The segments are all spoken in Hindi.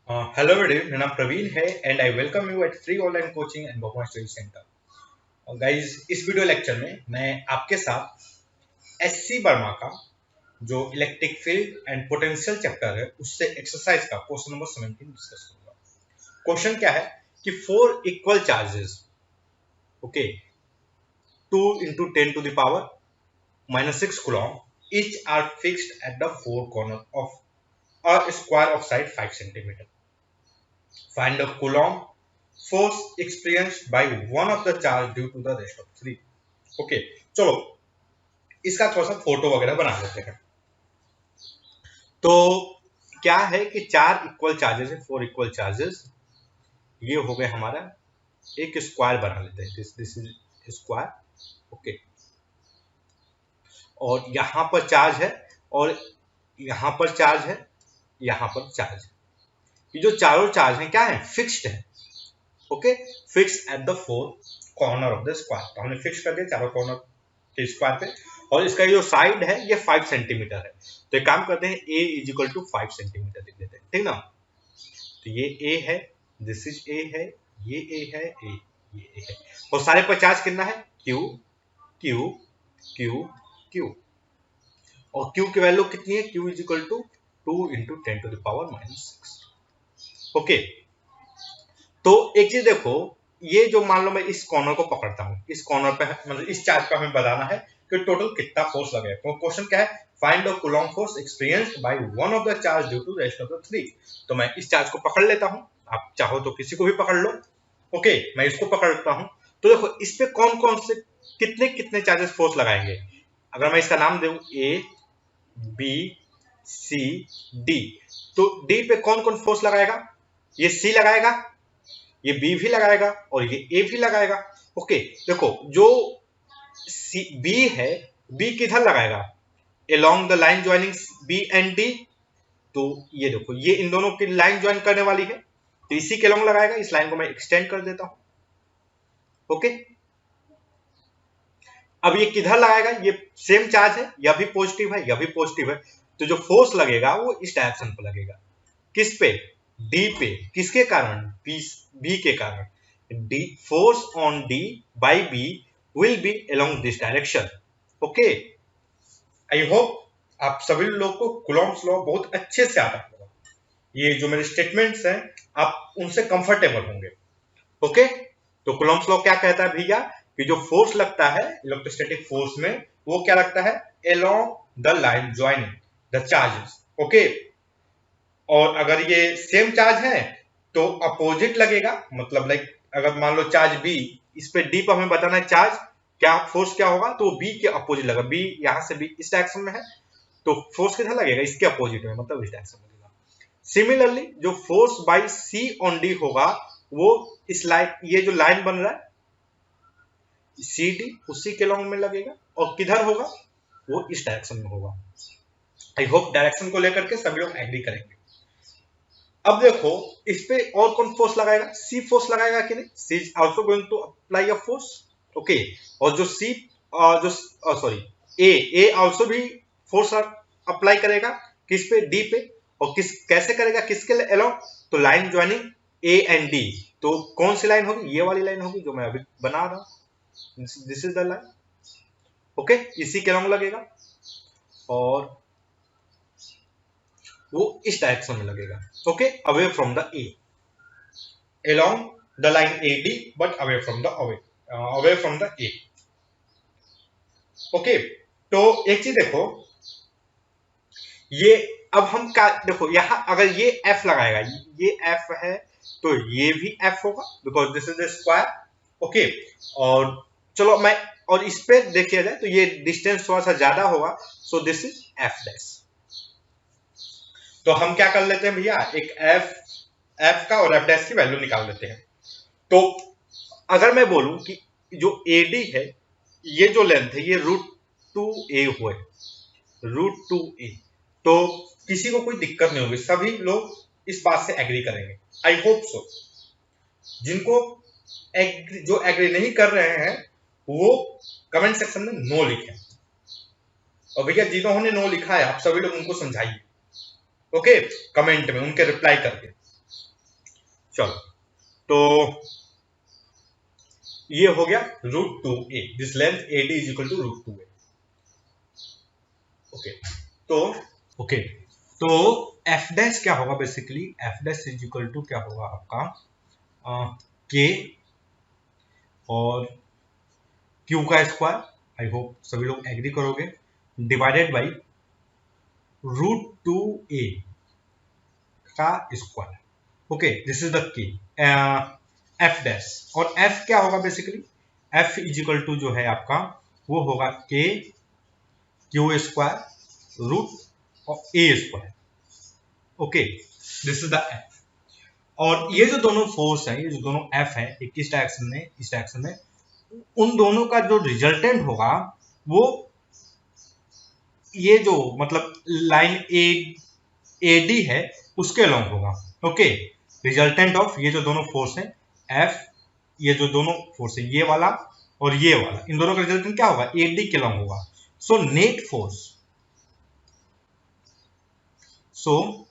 हेलो एवरीवन, मेरा नाम प्रवीण है and I welcome you at free online coaching and Bhagwan study centre. Guys, इस वीडियो लेक्चर में मैं आपके साथ एससी वर्मा का जो electric field and potential chapter है उससे एक्सरसाइज का क्वेश्चन नंबर 17 डिस्कस करूंगा। क्वेश्चन क्या है कि four equal charges, okay, 2 into 10 to the power minus 6 coulomb each are fixed at the four corner of a square of side 5 centimeter. Find the coulomb force experienced by one of the charge due to the rest of three. Okay, चलो इसका थोड़ा सा फोटो वगैरह बना लेते हैं। तो क्या है कि चार इक्वल चार्जेस है, फोर इक्वल चार्जेस। ये हो गए हमारा, एक स्क्वायर बना लेते हैं, दिस इज स्क्वायर, ओके। और यहां पर चार्ज है और यहां पर चार्ज है, यहां पर चार्ज है। ये जो चारों चार्ज हैं क्या है, फिक्स्ड है, okay, fix at the four corner of the square. तो हमने फिक्स कर दिया चारों कॉर्नर के स्क्वायर पे, और इसका जो साइड है ये 5 सेंटीमीटर है। तो एक काम करते हैं, a is equal to 5 centimetre लिख देते हैं, ठीक ना। तो ये a है, दिस इज a है, ये a है, ये a है, और सारे पर चार्ज कितना है, q q q q, और q की वैल्यू कितनी है, q is equal to 2 into 10 to the power minus 6, okay. तो एक चीज देखो, ये जो मान लो मैं इस कॉर्नर को पकड़ता हूं, इस कॉर्नर पे मतलब इस चार्ज पे हमें बताना है कि टोटल कितना फोर्स लगेगा। तो क्वेश्चन क्या है, find the coulomb force experienced by one of the charge due to rest of the three. तो मैं इस चार्ज को पकड़ लेता हूं, आप चाहो तो किसी को भी पकड़ लो, ओके। मैं इसको पकड़ता हूं, तो देखो इस पे कौन कौन से कितने कितने चार्जेस फोर्स लगाएंगे। अगर मैं इसका नाम दूं ए बी सी डी, तो डी पे कौन कौन फोर्स लगाएगा, ये सी लगाएगा, ये बी भी लगाएगा और ये ए भी लगाएगा, ओके। देखो जो बी है, बी किधर लगाएगा, along the line joining B and D. तो ये देखो, ये इन दोनों की लाइन ज्वाइन करने वाली है, तो इसी के along लगाएगा। इस लाइन को मैं एक्सटेंड कर देता हूं, ओके। अब ये किधर लगाएगा, ये सेम चार्ज है, यह भी पॉजिटिव है, यह भी पॉजिटिव है, तो जो फोर्स लगेगा वो इस डायरेक्शन पर लगेगा। किस पे, डी पे, किसके कारण, बी के कारण। D force on D by B will be along this direction, okay. I hope आप सभी लोग को कूलॉम्स लॉ बहुत अच्छे से आता होगा। ये जो मेरे स्टेटमेंट्स हैं आप उनसे कंफर्टेबल होंगे, ओके। तो कूलॉम्स लॉ क्या कहता है भैया, कि जो फोर्स लगता है इलेक्ट्रोस्टैटिक फोर्स में, वो क्या लगता है, along the line joining the charges, okay. और अगर ये सेम चार्ज है तो अपोजिट लगेगा, मतलब लाइक अगर मान लो चार्ज बी, इस पे डी पर हमें बताना है चार्ज क्या, फोर्स क्या होगा, तो बी के अपोजिट लगेगा। बी यहां से बी इस डायरेक्शन में है, तो फोर्स किधर लगेगा, इसके अपोजिट में, मतलब इस डायरेक्शन में लगेगा। सिमिलरली जो force by C on D होगा, वो इस लाइन, ये जो लाइन बन रहा है सी डी, उसी के लॉन्ग में लगेगा, और किधर होगा, वो इस डायरेक्शन में होगा। आई होप डायरेक्शन को लेकर के सभी लोग एग्री करेंगे। अब देखो इस पे और कौन फोर्स लगाएगा, सी फोर्स लगाएगा कि नहीं, C is also going to apply a force, okay. और जो सी जो सॉरी ए आल्सो भी फोर्स अप्लाई करेगा, किस पे, डी पे। और किस कैसे करेगा, किसके अलोंग, तो line joining A and D. तो कौन सी लाइन होगी, ये वाली लाइन होगी जो मैं अभी बना रहा हूं, this is the line, okay. इसी के अलोंग लगेगा और वो इस डायरेक्शन में लगेगा, okay, away from the A, along the line AD but away from the away from the A, okay. तो एक चीज देखो, ये अब हम क्या देखो, यहां अगर ये F लगाएगा, ये F है, तो ये भी F होगा because this is the square, okay. और चलो मैं, और इस पे देखिए जाए तो ये डिस्टेंस थोड़ा सा ज्यादा होगा, so this is F dash. तो हम क्या कर लेते हैं भैया, एक F का और F डैश की वैल्यू निकाल लेते हैं। तो अगर मैं बोलूं कि जो AD है, ये जो लेंथ है, ये √2a हुए, √2a, तो किसी को कोई दिक्कत नहीं होगी, सभी लोग इस बात से एग्री करेंगे, आई होप सो। जिनको जो एग्री नहीं कर रहे हैं वो कमेंट सेक्शन में नो लिखें, और भैया जिन्होंने ने नो लिखा है आप सभी लोग उनको समझाइए, ओके, कमेंट में उनके रिप्लाई करके, चलो, तो ये हो गया √2a, this length AD is equal to √2a। Okay, तो ओके, तो एफ डैश क्या होगा basically, F dash is equal to क्या होगा आपका के और क्यू का स्क्वायर, आई होप सभी लोग एग्री करोगे, डिवाइडेड बाई √2a का square. Okay, this is the K F dash, और एफ क्या होगा basically, F is equal to जो है आपका वो होगा के क्यू स्क्वायर रूट और A square. Okay, this is the F. और ये जो दोनों फोर्स है, ये जो दोनों एफ है, एक इस डायरेक्शन में इस डायरेक्शन में, उन दोनों का जो रिजल्टेंट होगा वो ये जो मतलब लाइन AD है उसके अलोंग होगा। ओके, रिजल्टेंट ऑफ ये जो दोनों फोर्स है एफ, ये जो दोनों फोर्स है ये वाला और ये वाला, इन दोनों का रिजल्टेंट क्या होगा, AD के अलोंग होगा। सो नेट फोर्स, सो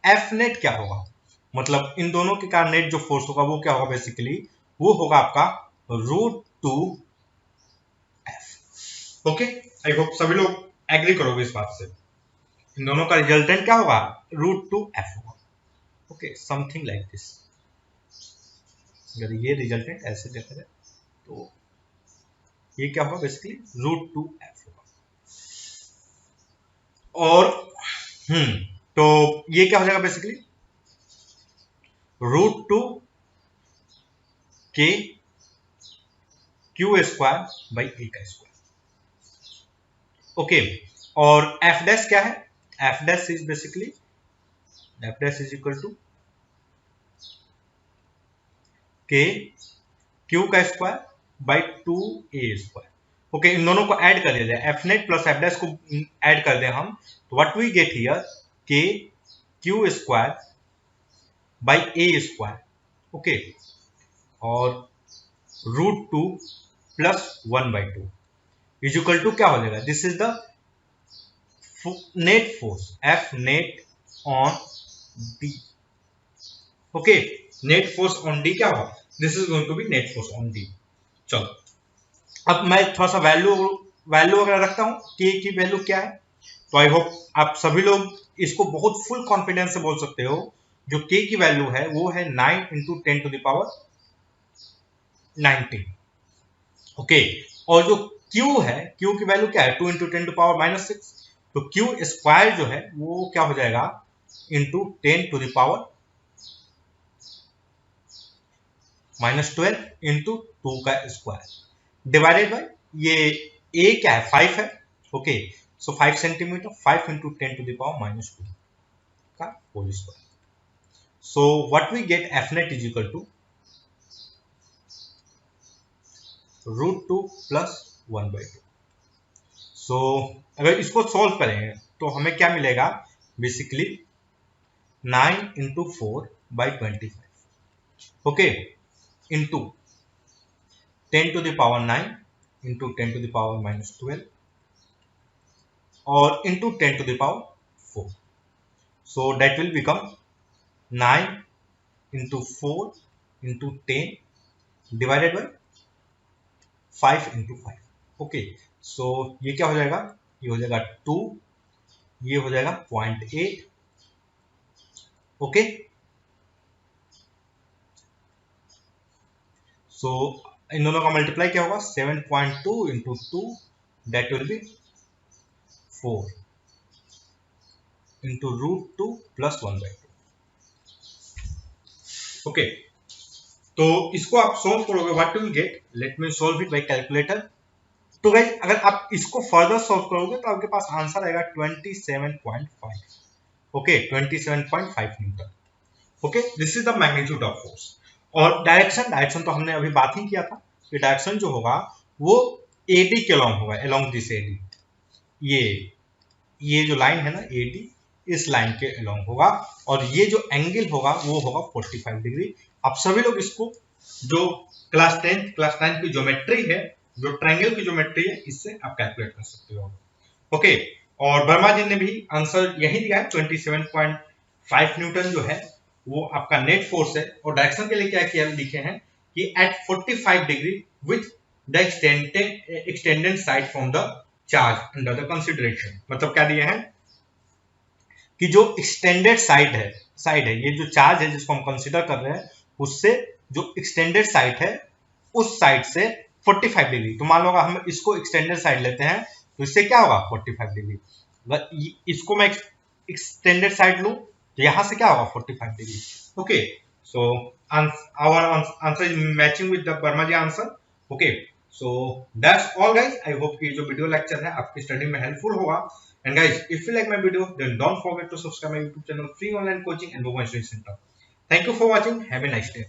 एफ नेट क्या होगा, मतलब इन दोनों के कारण नेट जो फोर्स होगा वो क्या होगा बेसिकली, वो होगा आपका √2f। ओके, आई होप सभी लोग एग्री करोगे इस बात से। इन दोनों का रिजल्टेंट क्या होगा, √2f होगा। Okay, something like this. अगर ये रिजल्टेंट ऐसे देखा जाए तो ये क्या होगा बेसिकली, √2f होगा। और तो ये क्या हो जाएगा बेसिकली, √2 के क्यू स्क्वायर बाई ए का स्क्वायर। ओके, और एफ डैश क्या है, F dash is basically, F dash is equal to K Q का square by 2a square. Okay, इन दोनों को ऐड कर दिया जाए, F net plus F dash को ऐड कर दें हम, तो what we get here, K Q square by A square. Okay, और √2 प्लस 1/2 इज इक्वल टू क्या हो जाएगा, this is the net force, F net on D. Okay, net force on D क्या होगा, this is going to be net force on D. चलो, अब मैं थोड़ा सा वैल्यू वगैरह रखता हूं, के की वैल्यू क्या है, तो आई होप आप सभी लोग इसको बहुत फुल कॉन्फिडेंस से बोल सकते हो। जो के की वैल्यू है वो है 9 × 10⁻19। ओके, और जो क्यू है, क्यू की वैल्यू क्या है, 2 × 10⁻6। तो क्यू स्क्वायर जो है वो क्या हो जाएगा, इंटू 10⁻−12 इंटू 2 का स्क्वायर, डिवाइडेड बाय ये ए क्या है, 5 है। ओके, सो 5 सेंटीमीटर, 5 × 10⁻−2 का whole square. So what we get, F net is equal to √2 plus 1/2। So अगर इसको सॉल्व करेंगे तो हमें क्या मिलेगा बेसिकली, 9 × 4/25। ओके, इंटू 10⁻9 इंटू 10⁻−12 और into 10⁻4। So that will become 9 × 4 × 10 divided by 5 × 5। Okay, so ये क्या हो जाएगा, ये हो जाएगा 2, ये हो जाएगा 0.8। ओके, सो इन दोनों का मल्टीप्लाई क्या होगा, 7.2 × 2 that will be 4 into √2 plus 1/2। Okay, तो इसको आप सोल्व करोगे, what will get, let me solve it by calculator. तो गाइस अगर आप इसको फर्दर सोल्व करोगे तो आपके पास आंसर आएगा 27.5। Okay, 27.5 Newton. Okay, this is the magnitude of force. और डायरेक्शन तो हमने अभी बात ही किया था कि डायरेक्शन जो होगा वो AD के अलोंग होगा, अलोंग दिस AD, ये जो लाइन है ना AD, इस लाइन के अलोंग होगा, और ये जो एंगल होगा वो होगा 45 डिग्री। आप सभी लोग इसको जो क्लास 9 की ज्योमेट्री है, जो ट्रायंगल की ज्योमेट्री है, इससे आप कैलकुलेट कर सकते हो। ओके, और वर्मा जी ने भी आंसर यही दिया है, 5 न्यूटन जो है वो आपका नेट फोर्स है, और डायरेक्शन के लिए क्या किया लिखे हैं कि at 45 degree with the extended side from the charge under the consideration. मतलब क्या दिए हैं कि जो एक्सटेंडेड साइड है ये जो चार्ज है जिसको हम कंसिडर कर रहे हैं, उससे जो एक्सटेंडेड साइड है उस साइड से 45 डिग्री, तो मान लो हम इसको एक्सटेंडेड साइड लेते हैं तो इससे क्या होगा 45 डिग्री, इसको मैं एक्सटेंडेड साइड लूं तो यहां से क्या होगा 45 degree. Okay, so our answer is matching with the Verma ji answer. Okay, so that's all guys, I hope कि जो वीडियो लेक्चर है आपकी स्टडी में हेल्पफुल होगा। And guys, if you like my video, then don't forget to subscribe my YouTube channel, Free Online Coaching and Voice Center. Thank you for watching. Have a nice day.